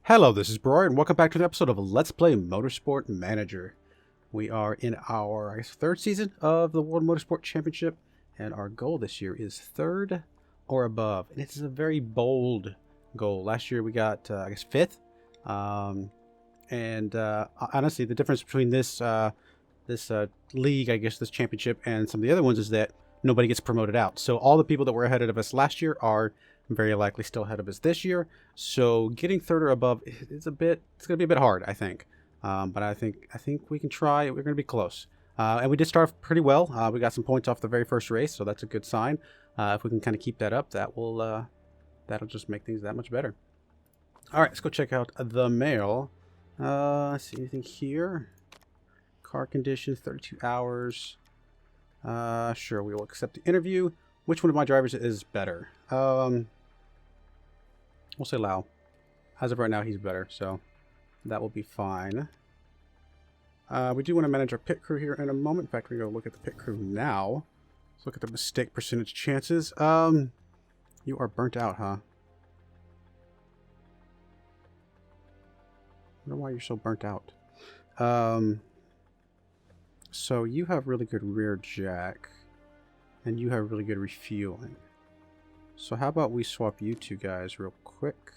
Hello, this is Broyar, and welcome back to an episode of Let's Play Motorsport Manager. We are in our, I guess, third season of the World Motorsport Championship, and our goal this year is third or above. And it's a very bold goal. Last year we got, I guess, fifth. Honestly, the difference between this league, I guess, this championship, and some of the other ones is that nobody gets promoted out. So all the people that were ahead of us last year are very likely still ahead of us this year. So getting third or above is it's going to be a bit hard, I think. But I think we can try. We're going to be close. And we did start off pretty well. We got some points off the very first race, so that's a good sign. If we can kind of keep that up, that'll just make things that much better. All right, let's go check out the mail. See anything here? Car condition, 32 hours. Sure, we will accept the interview. Which one of my drivers is better? We'll say Lau. As of right now, he's better, so that will be fine. We do want to manage our pit crew here in a moment. In fact, we're going to look at the pit crew now. Let's look at the mistake percentage chances. You are burnt out, huh? I wonder why you're so burnt out. So you have really good rear jack, and you have really good refueling. So how about we swap you two guys real quick?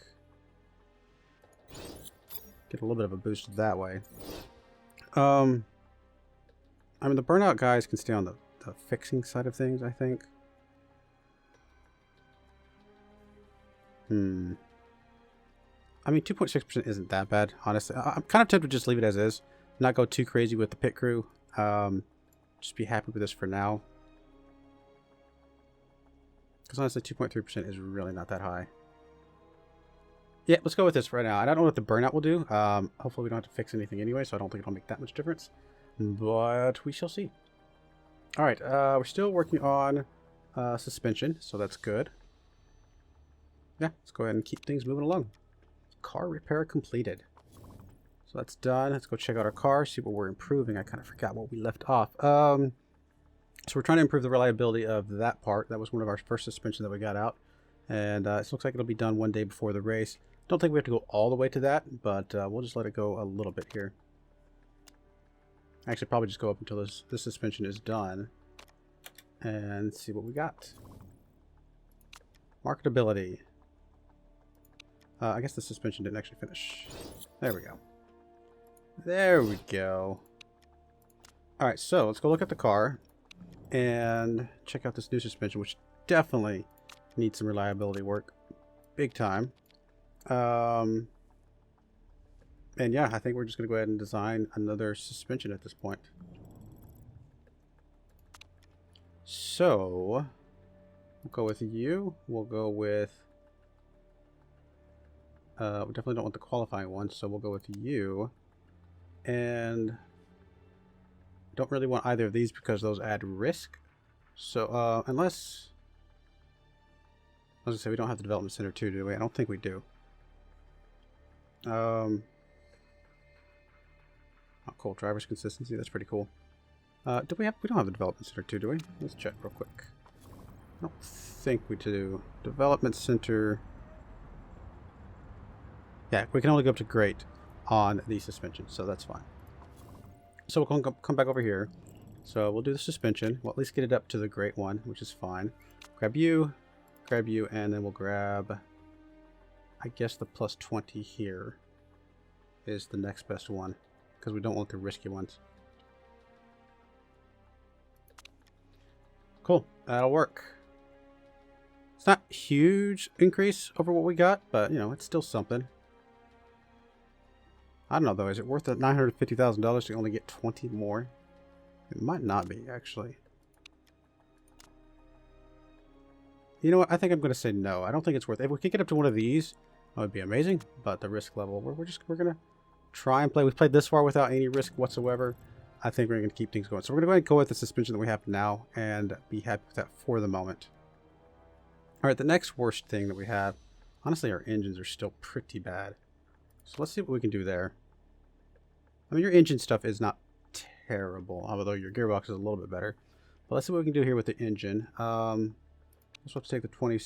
Get a little bit of a boost that way. I mean, the burnout guys can stay on the fixing side of things, I think. I mean, 2.6% isn't that bad, honestly. I'm kind of tempted to just leave it as is. Not go too crazy with the pit crew. Just be happy with this for now. Because honestly, 2.3% is really not that high. Yeah, let's go with this right now. I don't know what the burnout will do. Hopefully we don't have to fix anything anyway, so I don't think it'll make that much difference. But we shall see. Alright, we're still working on suspension, so that's good. Yeah, let's go ahead and keep things moving along. Car repair completed. So that's done. Let's go check out our car, see what we're improving. I kind of forgot what we left off. So we're trying to improve the reliability of that part. That was one of our first suspension that we got out. And it looks like it'll be done one day before the race. Don't think we have to go all the way to that, but we'll just let it go a little bit here. Actually, probably just go up until this suspension is done. And see what we got. Marketability. I guess the suspension didn't actually finish. There we go. There we go. Alright, so let's go look at the car and check out this new suspension, which definitely needs some reliability work. Big time. And yeah, I think we're just going to go ahead and design another suspension at this point. So, we'll go with you. We'll go with... we definitely don't want the qualifying one, so we'll go with you. And don't really want either of these because those add risk. So, unless... I was going to say, we don't have the development center too, do we? I don't think we do. Oh, cool. Driver's consistency. That's pretty cool. Do we have... We don't have the development center too, do we? Let's check real quick. I don't think we do. Development center... Yeah, we can only go up to great on the suspension, so that's fine. So we'll come back over here. So we'll do the suspension. We'll at least get it up to the great one, which is fine. Grab you, and then we'll grab, I guess the plus 20 here is the next best one, because we don't want the risky ones. Cool, that'll work. It's not a huge increase over what we got, but, you know, it's still something. I don't know, though. Is it worth the $950,000 to only get 20 more? It might not be, actually. You know what? I think I'm going to say no. I don't think it's worth it. If we could get up to one of these, that would be amazing. But the risk level, we're going to try and play. We've played this far without any risk whatsoever. I think we're going to keep things going. So we're going to go ahead and go with the suspension that we have now and be happy with that for the moment. All right, the next worst thing that we have, honestly, our engines are still pretty bad. So let's see what we can do there. I mean, your engine stuff is not terrible, although your gearbox is a little bit better. But let's see what we can do here with the engine. Let's have to take the 20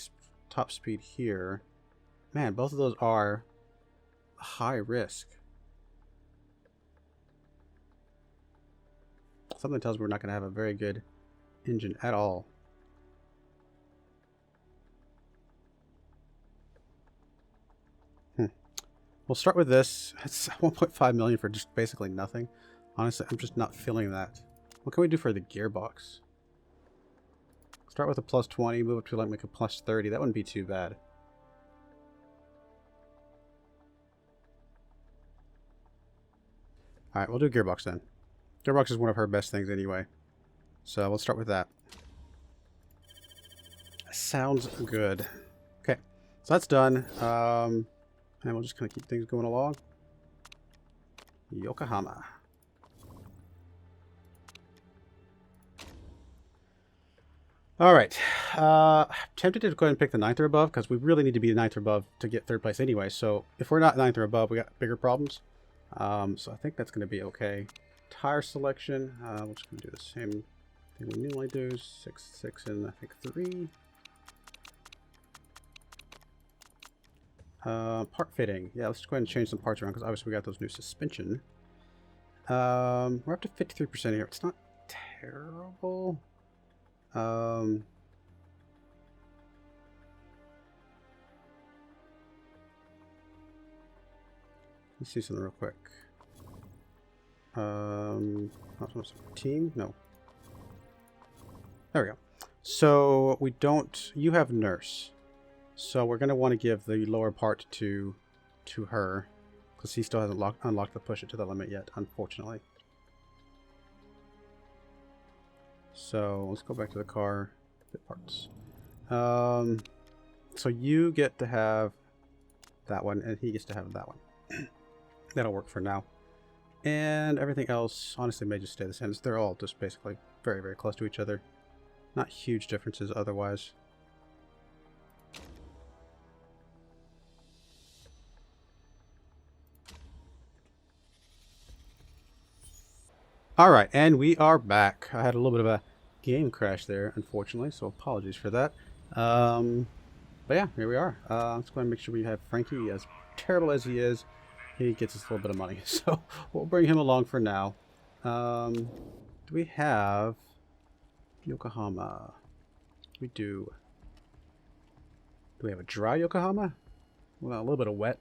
top speed here. Man, both of those are high risk. Something tells me we're not going to have a very good engine at all. We'll start with this. It's 1.5 million for just basically nothing. Honestly, I'm just not feeling that. What can we do for the gearbox? Start with a plus 20, move up to like a plus 30. That wouldn't be too bad. Alright, we'll do gearbox then. Gearbox is one of her best things anyway. So we'll start with that. Sounds good. Okay, so that's done. And we'll just kind of keep things going along. Yokohama. Alright. Tempted to go ahead and pick the 9th or above, because we really need to be the 9th or above to get 3rd place anyway. So if we're not 9th or above, we got bigger problems. So I think that's going to be okay. Tire selection. We're just going to do the same thing we normally do. 6, 6, and I think 3. Part fitting. Yeah, let's go ahead and change some parts around because obviously we got those new suspension. We're up to 53% here. It's not terrible. Let's see something real quick. Team? No. There we go. So we don't. You have nurse. So we're going to want to give the lower part to her, because he still hasn't unlocked the push it to the limit yet, unfortunately. So let's go back to the car. Fit parts. So you get to have that one, and he gets to have that one. That'll work for now. And everything else, honestly, may just stay the same. They're all just basically very, very close to each other. Not huge differences otherwise. Alright, and we are back. I had a little bit of a game crash there, unfortunately, so apologies for that. But yeah, here we are. Let's go ahead and make sure we have Frankie. As terrible as he is, he gets us a little bit of money. So we'll bring him along for now. Do we have Yokohama? We do. Do we have a dry Yokohama? Well, a little bit of wet.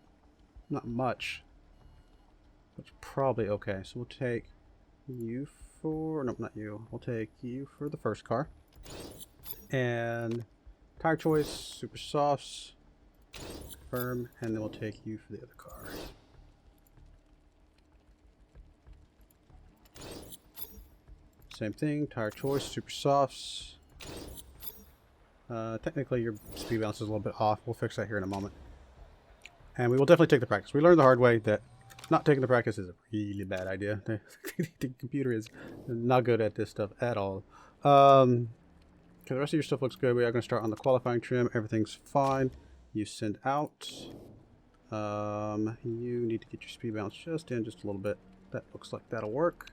Not much. That's probably okay. So we'll take you for... No, not you. We'll take you for the first car. And tire choice, super softs, firm, and then we'll take you for the other car. Same thing, tire choice, super softs. Technically your speed balance is a little bit off. We'll fix that here in a moment. And we will definitely take the practice. We learned the hard way that not taking the practice is a really bad idea. The computer is not good at this stuff at all. Okay, the rest of your stuff looks good. We are going to start on the qualifying trim. Everything's fine. You send out. You need to get your speed balance just in just a little bit. That looks like that'll work.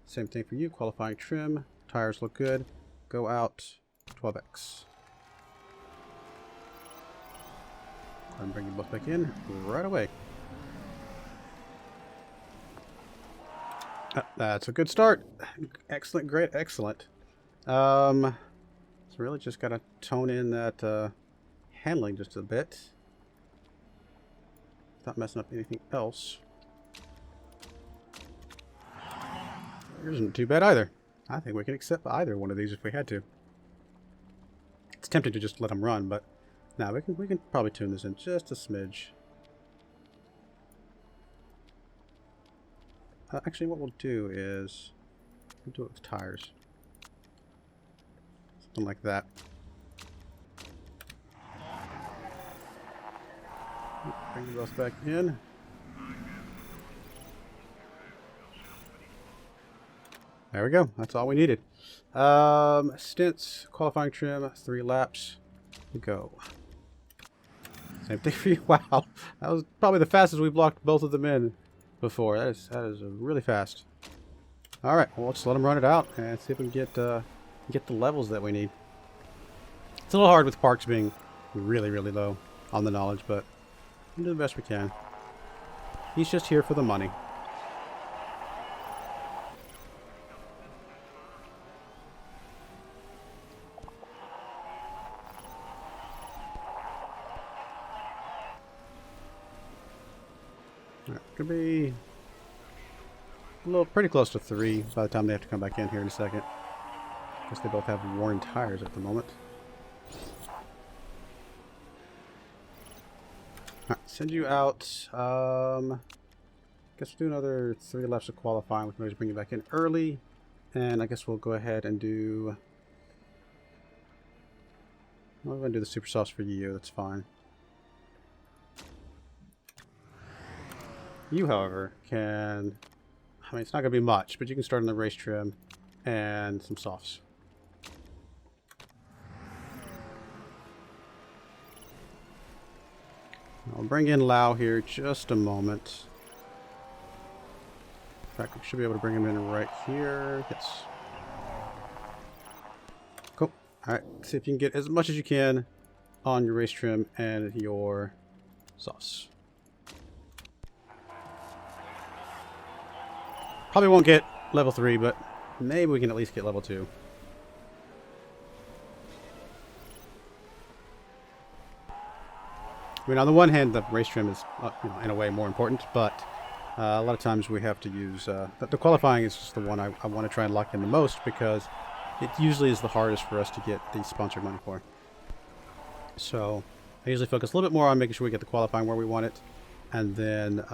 Same thing for you. Qualifying trim. Tires look good. Go out. 12x. And bring you both back in right away. That's a good start. Excellent, great, excellent. So really just got to tone in that handling just a bit. Not messing up anything else. Yours isn't too bad either. I think we can accept either one of these if we had to. It's tempting to just let them run, but now we can probably tune this in just a smidge. Actually, what we'll do is we'll do it with tires. Something like that. Bring the both back in. There we go. That's all we needed. Stints, qualifying trim, 3 laps. Go. Same thing for you. Wow, that was probably the fastest we've blocked both of them in before. That is really fast. All right, well, let's let them run it out and see if we can get the levels that we need. It's a little hard with parks being really, really low on the knowledge, but we'll do the best we can. He's just here for the money. All right, could be a little pretty close to 3 by the time they have to come back in here in a second. Guess they both have worn tires at the moment. Alright, send you out. Guess we'll do another 3 laps of qualifying. We can always bring you back in early. And I guess we'll go ahead and do... Well, we're going to do the super softs for you. That's fine. You, however, can... I mean, it's not going to be much, but you can start on the race trim and some softs. I'll bring in Lau here just a moment. In fact, we should be able to bring him in right here. Yes. Cool. Alright, see if you can get as much as you can on your race trim and your sauce. Probably won't get level 3, but maybe we can at least get level 2. I mean, on the one hand, the race trim is, in a way, more important, but a lot of times we have to use... the qualifying is just the one I want to try and lock in the most, because it usually is the hardest for us to get the sponsored money for. So I usually focus a little bit more on making sure we get the qualifying where we want it, and then,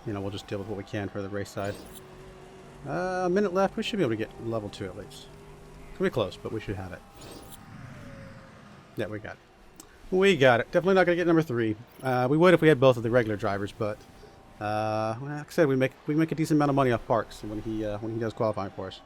we'll just deal with what we can for the race side. A minute left. We should be able to get level 2 at least. It's going to be close, but we should have it. Yeah, we got it. We got it. Definitely not going to get number 3. We would if we had both of the regular drivers, but well, like I said, we make a decent amount of money off Parks when he does qualifying for us.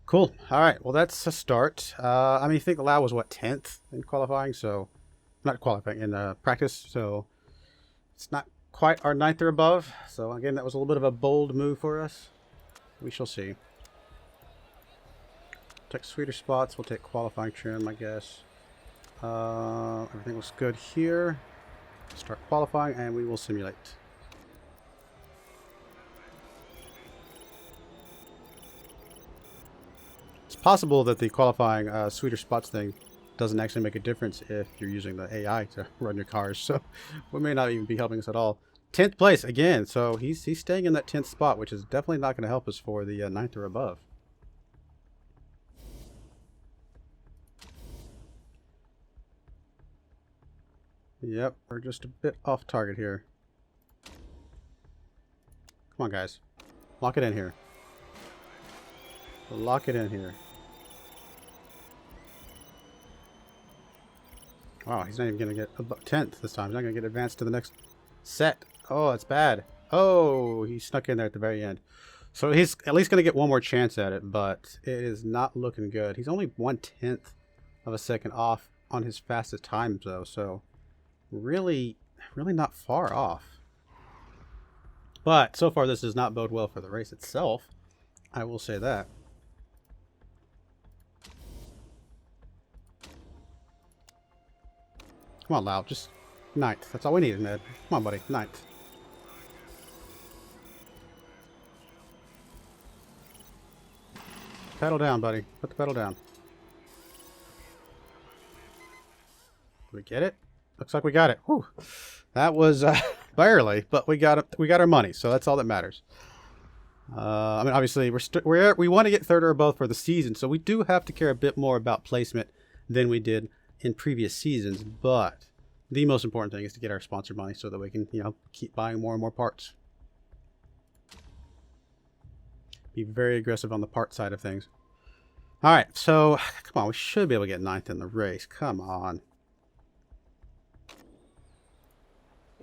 Cool. All right. Well, that's a start. I mean, I think Lau was what, 10th in qualifying, so not qualifying in practice, so it's not quite our 9th or above. So again, that was a little bit of a bold move for us. We shall see. Take sweeter spots. We'll take qualifying trim, I guess. Everything looks good here. Start qualifying, and we will simulate. It's possible that the qualifying sweeter spots thing doesn't actually make a difference if you're using the AI to run your cars, so we may not even be helping us at all. 10th place again, so he's staying in that 10th spot, which is definitely not going to help us for the 9th or above. Yep, we're just a bit off target here. Come on, guys. Lock it in here. Lock it in here. Wow, he's not even going to get 10th this time. He's not going to get advanced to the next set. Oh, that's bad. Oh, he snuck in there at the very end. So he's at least going to get one more chance at it, but it is not looking good. He's only 1/10 of a second off on his fastest times, though. So really not far off. But so far, this does not bode well for the race itself. I will say that. Come on, Lau. Just 9th. That's all we needed, Ned. Come on, buddy. 9th. Pedal down, buddy. Put the pedal down. Did we get it? Looks like we got it. Whew. That was barely, but we got our money, so that's all that matters. I mean, obviously, we want to get 3rd or above for the season, so we do have to care a bit more about placement than we did in previous seasons. But the most important thing is to get our sponsor money so that we can, keep buying more and more parts. Be very aggressive on the part side of things. All right, so come on, we should be able to get 9th in the race. Come on.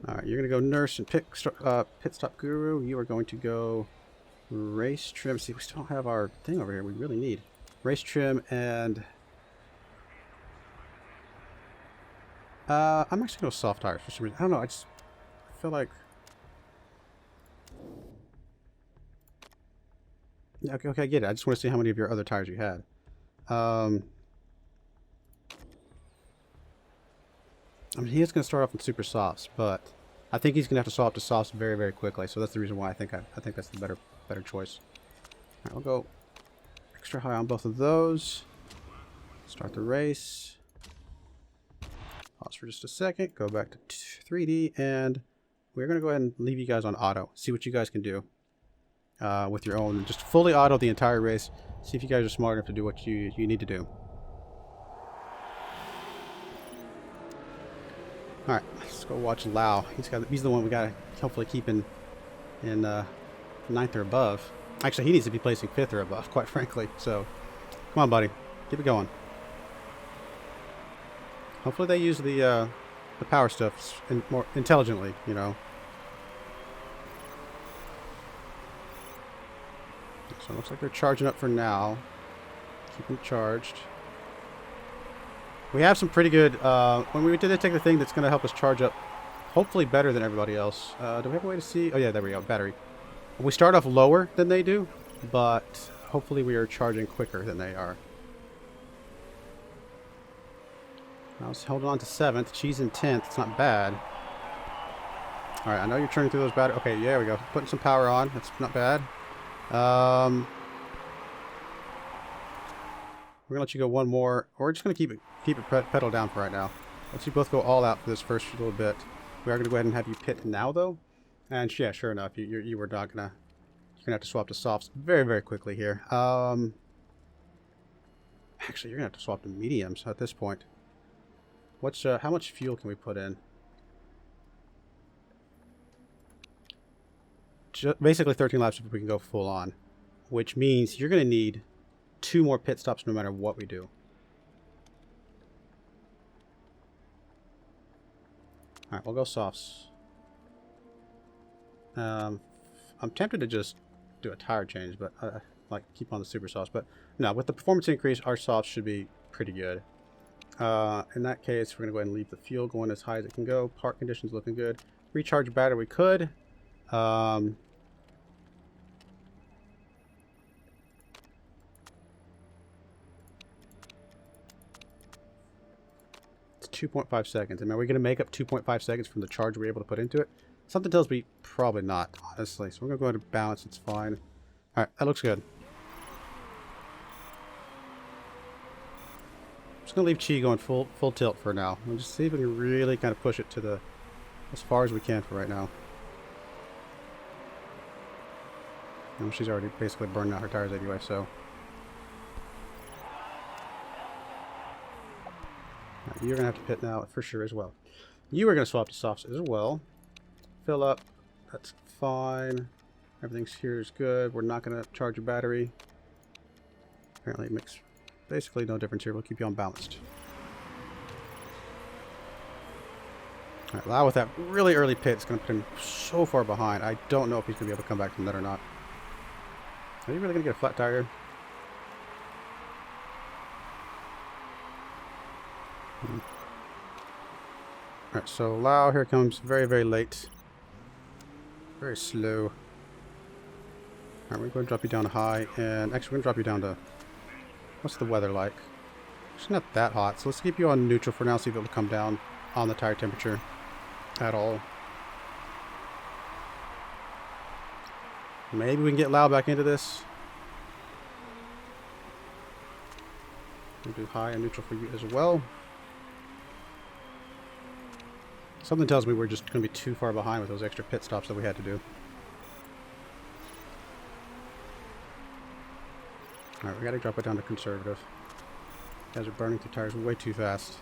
All right, you're going to go nurse and pit stop guru. You are going to go race trim. See, we still don't have our thing over here. We really need race trim and... I'm actually going to go soft tires for some reason. I don't know, I feel like... Yeah, okay, I get it. I just want to see how many of your other tires you had. I mean, he is going to start off with super softs, but I think he's going to have to swap to softs very, very quickly. So that's the reason why I think that's the better choice. All right, we'll go extra high on both of those. Start the race. Pause for just a second. Go back to 3D, and we're going to go ahead and leave you guys on auto. See what you guys can do with your own. Just fully auto the entire race. See if you guys are smart enough to do what you need to do. All right, let's go watch Lau. He's the one we gotta hopefully keep in 9th or above. Actually, he needs to be placing 5th or above, quite frankly. So, come on, buddy, keep it going. Hopefully, they use the power stuff more intelligently. You know. So it looks like they're charging up for now. Keep them charged. We have some pretty good, when we did take the thing that's going to help us charge up, hopefully better than everybody else. Do we have a way to see? Oh yeah, there we go, battery. We start off lower than they do, but hopefully we are charging quicker than they are. I was holding on to 7th, Cheese in 10th, it's not bad. Alright, I know you're turning through those batteries. Okay, there we go, putting some power on, that's not bad. We're gonna let you go one more. We're just gonna keep it pedal down for right now. Let's you both go all out for this first little bit. We are gonna go ahead and have you pit now though. And yeah, sure enough, you were not gonna. You're gonna have to swap to softs very, very quickly here. Actually, you're gonna have to swap to mediums at this point. What's how much fuel can we put in? Basically 13 laps if we can go full on, which means you're gonna need 2 more pit stops no matter what we do. Alright, we'll go softs. I'm tempted to just do a tire change, but like keep on the super softs. But no, with the performance increase, our softs should be pretty good. In that case, we're going to go ahead and leave the fuel going as high as it can go. Park conditions looking good. Recharge battery we could. It's 2.5 seconds. I mean, are we going to make up 2.5 seconds from the charge we're able to put into it? Something tells me probably not, honestly. So we're going to go ahead and balance. It's fine. All right, that looks good. Just going to leave Chi going full tilt for now. We'll just see if we can really kind of push it to as far as we can for right now. And she's already basically burned out her tires anyway, so. Right, you're going to have to pit now for sure as well. You are going to swap to softs as well. Fill up. That's fine. Everything's here is good. We're not going to charge your battery. Apparently it makes basically no difference here. We'll keep you unbalanced. Alright, Lau with that really early pit is going to put him so far behind. I don't know if he's going to be able to come back from that or not. Are you really going to get a flat tire? Alright, so Lau here comes very, very late. Very slow. Alright, we're going to drop you down to high. And actually, we're going to drop you down to... What's the weather like? It's not that hot. So let's keep you on neutral for now. See if it'll come down on the tire temperature at all. Maybe we can get Lau back into this. We'll do high and neutral for you as well. Something tells me we're just going to be too far behind with those extra pit stops that we had to do. Alright, we got to drop it down to conservative. You guys are burning through tires way too fast.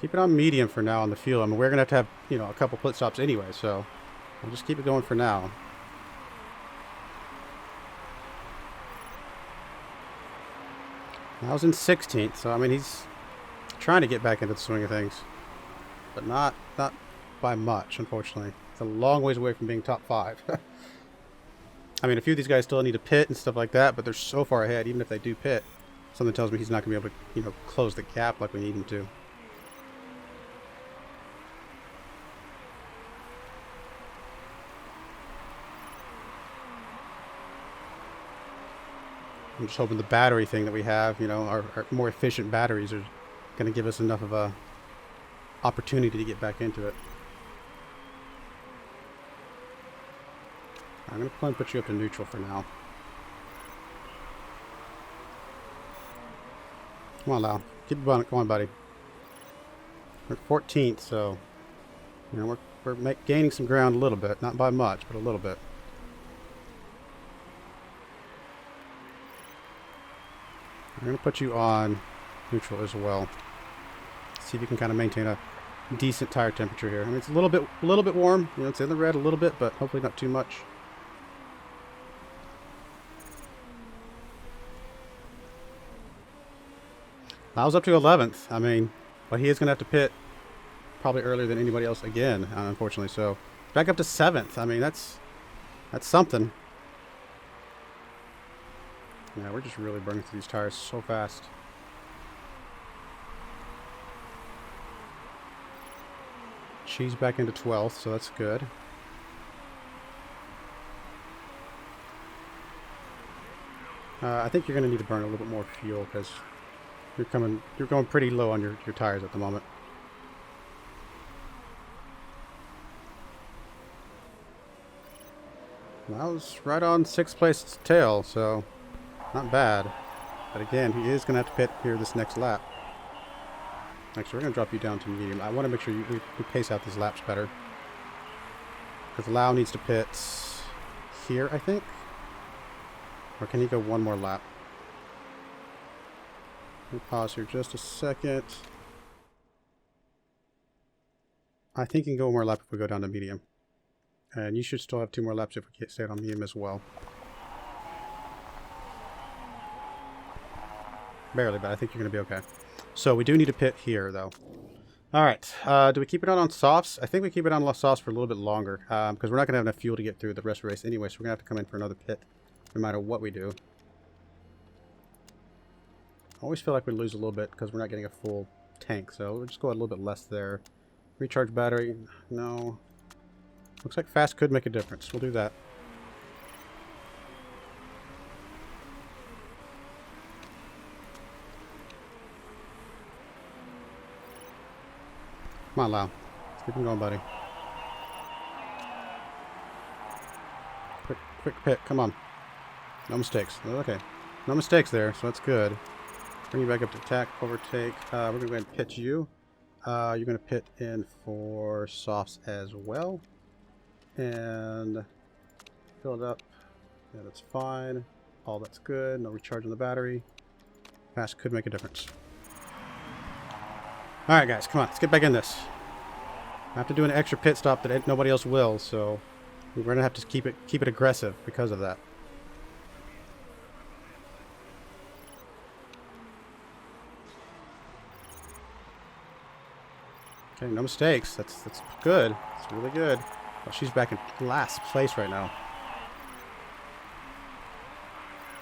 Keep it on medium for now on the fuel. I mean, we're going to have, you know, a couple pit stops anyway, so we'll just keep it going for now. I was in 16th, so I mean, he's trying to get back into the swing of things. But not by much, unfortunately. It's a long ways away from being top 5. I mean, a few of these guys still need to pit and stuff like that, but they're so far ahead, even if they do pit. Something tells me he's not going to be able to, you know, close the gap like we need him to. I'm just hoping the battery thing that we have, you know, our more efficient batteries are going to give us enough of a opportunity to get back into it. I'm going to put you up to neutral for now. Come on, Lau. Keep it going. Come on, buddy. We're 14th, so you know we're gaining some ground a little bit, not by much, but a little bit. I'm going to put you on neutral as well. See if you can kind of maintain a decent tire temperature here. I mean, it's a little bit warm. You know, it's in the red a little bit, but hopefully not too much. Lau's up to 11th. I mean, but he is going to have to pit probably earlier than anybody else again, unfortunately. So back up to 7th. I mean, that's something. Yeah, we're just really burning through these tires so fast. She's back into 12th, so that's good. I think you're going to need to burn a little bit more fuel because you're going pretty low on your tires at the moment. That was right on 6th place tail, so not bad. But again, he is going to have to pit here this next lap. Actually, we're going to drop you down to medium. I want to make sure we pace out these laps better. Because Lau needs to pit here, I think. Or can he go one more lap? Let me pause here just a second. I think he can go one more lap if we go down to medium. And you should still have 2 more laps if we stay on medium as well. Barely, but I think you're going to be okay. So we do need to pit here, though. All right. Do we keep it on softs? I think we keep it on softs for a little bit longer because we're not going to have enough fuel to get through the rest of the race anyway, so we're going to have to come in for another pit no matter what we do. I always feel like we lose a little bit because we're not getting a full tank, so we'll just go a little bit less there. Recharge battery. No. Looks like fast could make a difference. We'll do that. Come on, Lau. Let's keep him going, buddy. Quick pit. Come on. No mistakes. Okay. No mistakes there, so that's good. Bring you back up to attack, overtake. We're going to go ahead and pit you. You're going to pit in for softs as well. And fill it up. Yeah, that's fine. All that's good. No recharge on the battery. Fast could make a difference. Alright guys, come on, let's get back in this. I have to do an extra pit stop that nobody else will, so we're gonna have to keep it aggressive because of that. Okay, no mistakes. That's good. It's really good. Well, she's back in last place right now.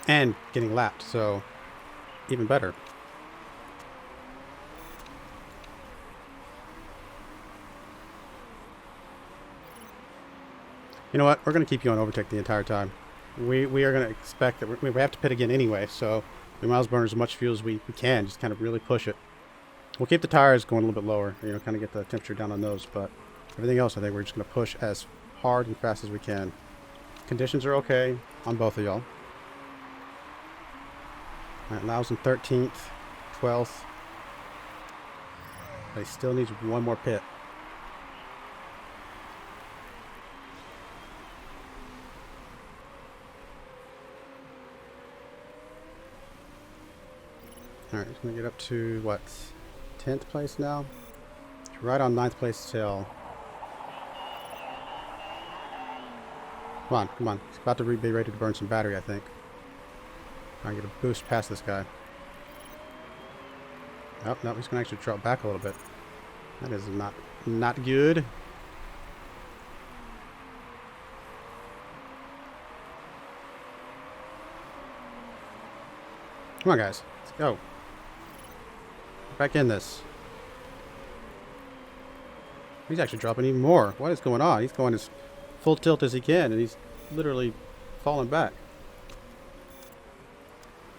And getting lapped, so even better. You know what? We're going to keep you on overtake the entire time. We are going to expect that we have to pit again anyway, so we might as well burn as much fuel as we can, just kind of really push it. We'll keep the tires going a little bit lower, you know, kind of get the temperature down on those, but everything else I think we're just going to push as hard and fast as we can. Conditions are okay on both of y'all. Alright, Lau's in 13th, 12th. But he still needs one more pit. Alright, he's going to get up to, what, 10th place now? Right on 9th place tail. Come on, come on. He's about to be ready to burn some battery, I think. I get a boost past this guy. Oh, no, he's going to actually drop back a little bit. That is not good. Come on, guys. Let's go. Back in this. He's actually dropping even more. What is going on? He's going as full tilt as he can, and he's literally falling back.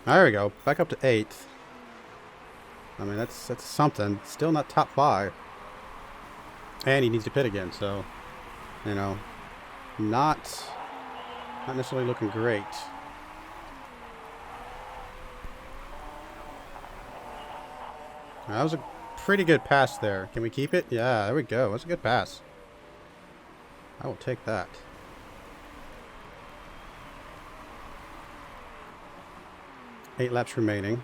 There we go. Back up to 8th. I mean, that's something. Still not top 5. And he needs to pit again, so, you know, not necessarily looking great. That was a pretty good pass there. Can we keep it? Yeah, there we go. That's a good pass. I will take that. Eight laps remaining.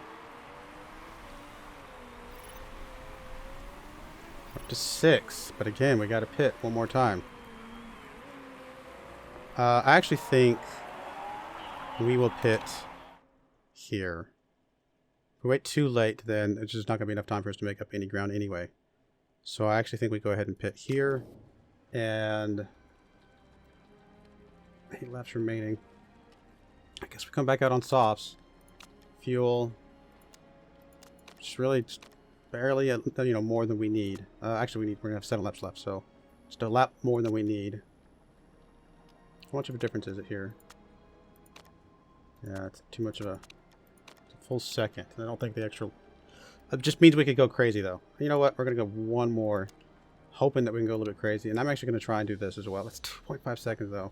Up to 6, but again, we got to pit one more time. I actually think we will pit here. If we wait too late, then it's just not going to be enough time for us to make up any ground anyway. So I actually think we go ahead and pit here. And 8 laps remaining. I guess we come back out on softs. Fuel. Just barely, you know, more than we need. Actually, we're going to have 7 laps left, so just a lap more than we need. How much of a difference is it here? Yeah, it's too much of a full second. I don't think the extra... It just means we could go crazy, though. You know what? We're going to go one more, hoping that we can go a little bit crazy. And I'm actually going to try and do this as well. It's 2.5 seconds, though.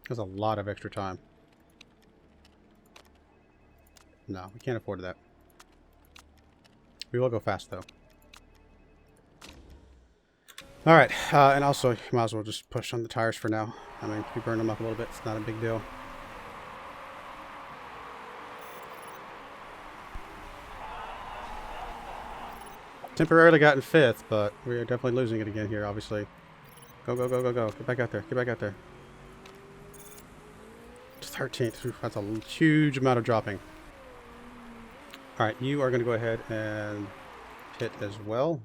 That's a lot of extra time. No, we can't afford that. We will go fast, though. Alright, and also, you might as well just push on the tires for now. I mean, if we burn them up a little bit, it's not a big deal. Temporarily got in 5th, but we are definitely losing it again here, obviously. Go, go, go, go, go. Get back out there. Get back out there. 13th. That's a huge amount of dropping. Alright, you are going to go ahead and pit as well.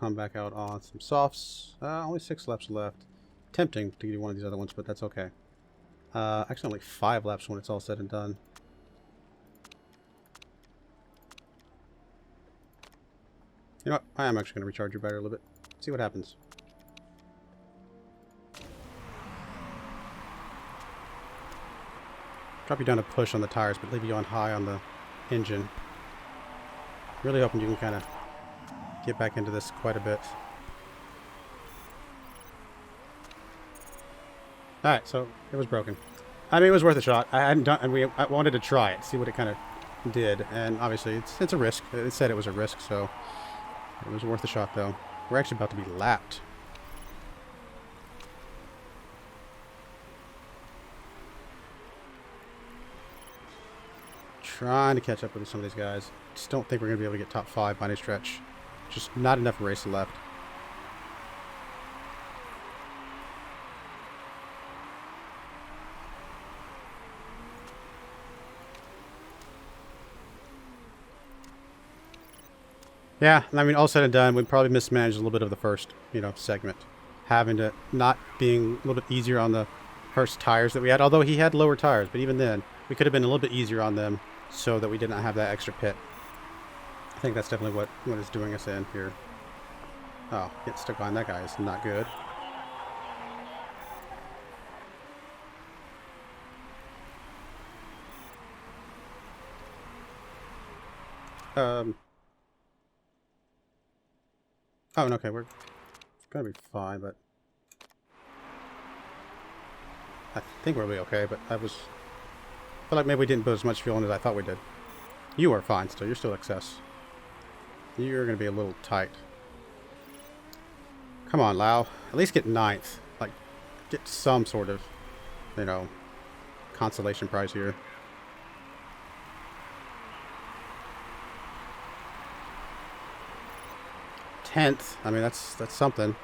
Come back out on some softs. Only 6 laps left. Tempting to do one of these other ones, but that's okay. Actually, only 5 laps when it's all said and done. You know what? I am actually going to recharge your battery a little bit. See what happens. Drop you down a push on the tires, but leave you on high on the engine. Really hoping you can kind of get back into this quite a bit. Alright, so it was broken. I mean, it was worth a shot. I hadn't done, and I wanted to try it, see what it kind of did, and obviously it's a risk. It said it was a risk, so it was worth a shot, though. We're actually about to be lapped. Trying to catch up with some of these guys. Just don't think we're going to be able to get top 5 by any stretch. Just not enough race left. Yeah, I mean, all said and done, we probably mismanaged a little bit of the first, you know, segment. Having to not being a little bit easier on the first tires that we had. Although he had lower tires, but even then, we could have been a little bit easier on them so that we did not have that extra pit. I think that's definitely what is doing us in here. Oh, getting stuck behind that guy is not good. Oh, okay, we're gonna be fine, but I think we'll be okay, but I feel like maybe we didn't put as much fuel in as I thought we did. You are fine still, you're still excess. You're gonna be a little tight. Come on, Lau. At least get 9th. Like, get some sort of, you know, consolation prize here. Tenth. I mean, that's something.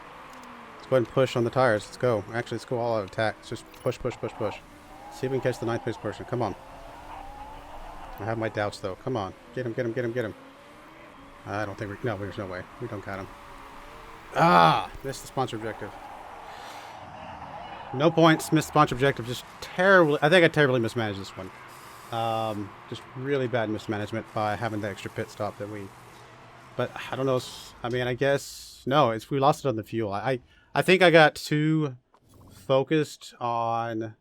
Let's go ahead and push on the tires. Let's go. Actually, let's go all out attack. Let's just push, push, push, push. See if we can catch the 9th place person. Come on. I have my doubts, though. Come on. Get him, get him, get him, get him. I don't think no, there's no way. We don't got him. Ah! Missed the sponsor objective. No points. Missed the sponsor objective. Just terribly... I think I terribly mismanaged this one. Just really bad mismanagement by having the extra pit stop that we... But I don't know. I mean, I guess... No, we lost it on the fuel. I think I got too focused on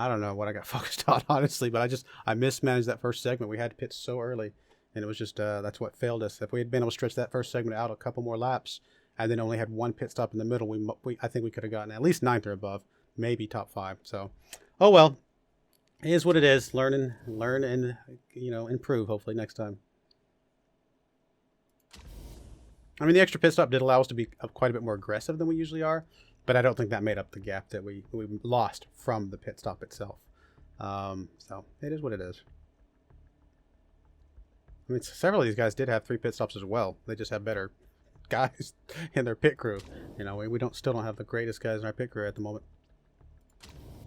I don't know what I got focused on, honestly, but I mismanaged that first segment. We had to pit so early, and it was just that's what failed us. If we had been able to stretch that first segment out a couple more laps, and then only had one pit stop in the middle, I think we could have gotten at least 9th or above, maybe top 5. So, oh well, it is what it is. Learn and improve. Hopefully next time. I mean, the extra pit stop did allow us to be quite a bit more aggressive than we usually are, but I don't think that made up the gap that we lost from the pit stop itself. So it is what it is. I mean, several of these guys did have 3 pit stops as well. They just have better guys in their pit crew. You know, we still don't have the greatest guys in our pit crew at the moment.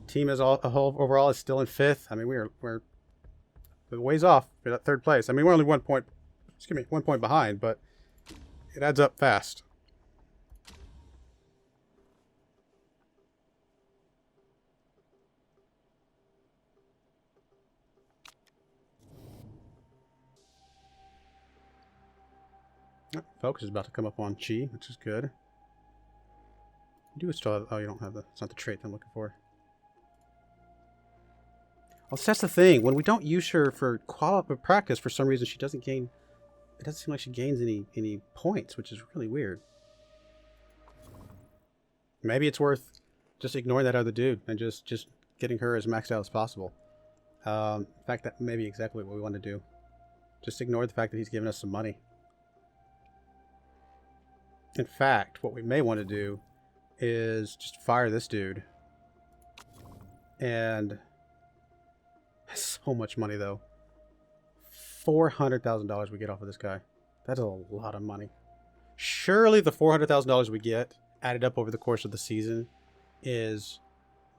Team as a whole overall is still in 5th. I mean, we're a ways off for that 3rd place. I mean, we're only 1 point behind, but it adds up fast. Focus is about to come up on Chi, which is good. You do still have, oh, you don't have it's not the trait I'm looking for. Well, that's the thing. When we don't use her for qualified practice, for some reason she doesn't gain. It doesn't seem like she gains any points, which is really weird. Maybe it's worth just ignoring that other dude and just getting her as maxed out as possible. In fact, that may be exactly what we want to do. Just ignore the fact that he's giving us some money. In fact, what we may want to do is just fire this dude. And so much money, though. $400,000 we get off of this guy. That's a lot of money. Surely the $400,000 we get added up over the course of the season is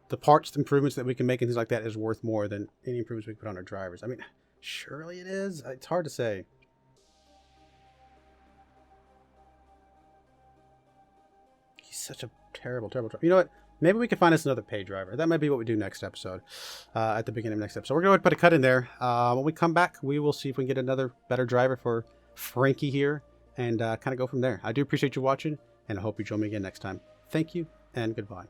the parts improvements that we can make and things like that is worth more than any improvements we put on our drivers. I mean, surely it is. It's hard to say. He's such a terrible driver. You know what? Maybe we can find us another pay driver. That might be what we do next episode, at the beginning of next episode. We're going to put a cut in there. When we come back, we will see if we can get another better driver for Frankie here and kind of go from there. I do appreciate you watching, and I hope you join me again next time. Thank you, and goodbye.